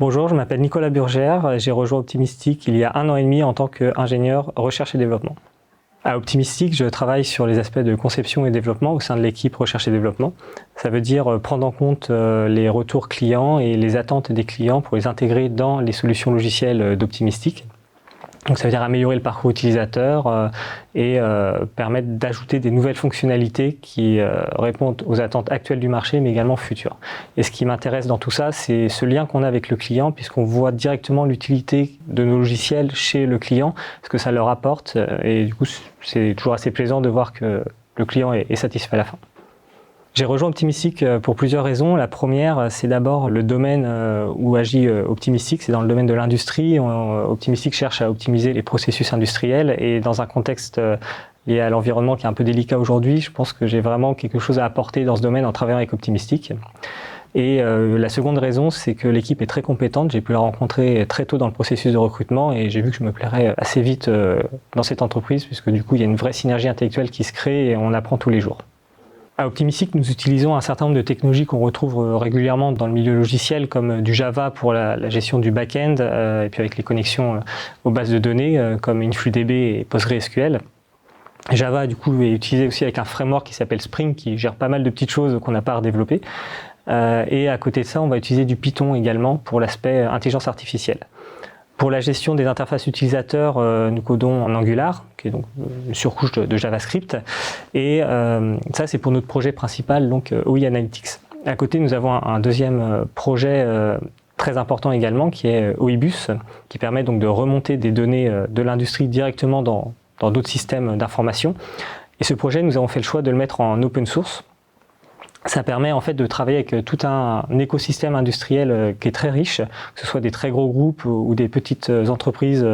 Bonjour, je m'appelle Nicolas Burgère, j'ai rejoint Optimistic il y a 1 an et demi en tant qu'ingénieur recherche et développement. À Optimistic, je travaille sur les aspects de conception et développement au sein de l'équipe recherche et développement. Ça veut dire prendre en compte les retours clients et les attentes des clients pour les intégrer dans les solutions logicielles d'Optimistic. Donc ça veut dire améliorer le parcours utilisateur et permettre d'ajouter des nouvelles fonctionnalités qui répondent aux attentes actuelles du marché mais également futures. Et ce qui m'intéresse dans tout ça, c'est ce lien qu'on a avec le client puisqu'on voit directement l'utilité de nos logiciels chez le client, ce que ça leur apporte et du coup c'est toujours assez plaisant de voir que le client est satisfait à la fin. J'ai rejoint Optimistic pour plusieurs raisons. La première, c'est d'abord le domaine où agit Optimistic, c'est dans le domaine de l'industrie. Optimistic cherche à optimiser les processus industriels et dans un contexte lié à l'environnement qui est un peu délicat aujourd'hui, je pense que j'ai vraiment quelque chose à apporter dans ce domaine en travaillant avec Optimistic. Et la seconde raison, c'est que l'équipe est très compétente. J'ai pu la rencontrer très tôt dans le processus de recrutement et j'ai vu que je me plairais assez vite dans cette entreprise puisque du coup, il y a une vraie synergie intellectuelle qui se crée et on apprend tous les jours. À Optimistic, nous utilisons un certain nombre de technologies qu'on retrouve régulièrement dans le milieu logiciel, comme du Java pour la gestion du back-end, et puis avec les connexions aux bases de données, comme InfluDB et PostgreSQL. Java, du coup, est utilisé aussi avec un framework qui s'appelle Spring, qui gère pas mal de petites choses qu'on n'a pas à redévelopper. Et à côté de ça, on va utiliser du Python également pour l'aspect intelligence artificielle. Pour la gestion des interfaces utilisateurs, nous codons en Angular, qui est donc une surcouche de JavaScript. Et ça, c'est pour notre projet principal, donc OI Analytics. À côté, nous avons un deuxième projet très important également, qui est OIBus, qui permet donc de remonter des données de l'industrie directement dans d'autres systèmes d'information. Et ce projet, nous avons fait le choix de le mettre en open source. Ça permet en fait de travailler avec tout un écosystème industriel qui est très riche, que ce soit des très gros groupes ou des petites entreprises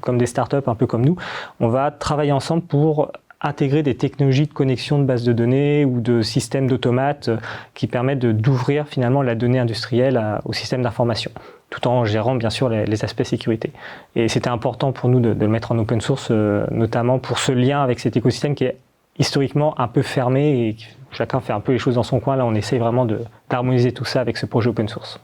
comme des startups un peu comme nous. On va travailler ensemble pour intégrer des technologies de connexion de bases de données ou de systèmes d'automates qui permettent d'ouvrir finalement la donnée industrielle au système d'information, tout en gérant bien sûr les aspects sécurité. Et c'était important pour nous de le mettre en open source, notamment pour ce lien avec cet écosystème qui est historiquement un peu fermé et chacun fait un peu les choses dans son coin. Là, on essaye vraiment d'harmoniser tout ça avec ce projet open source.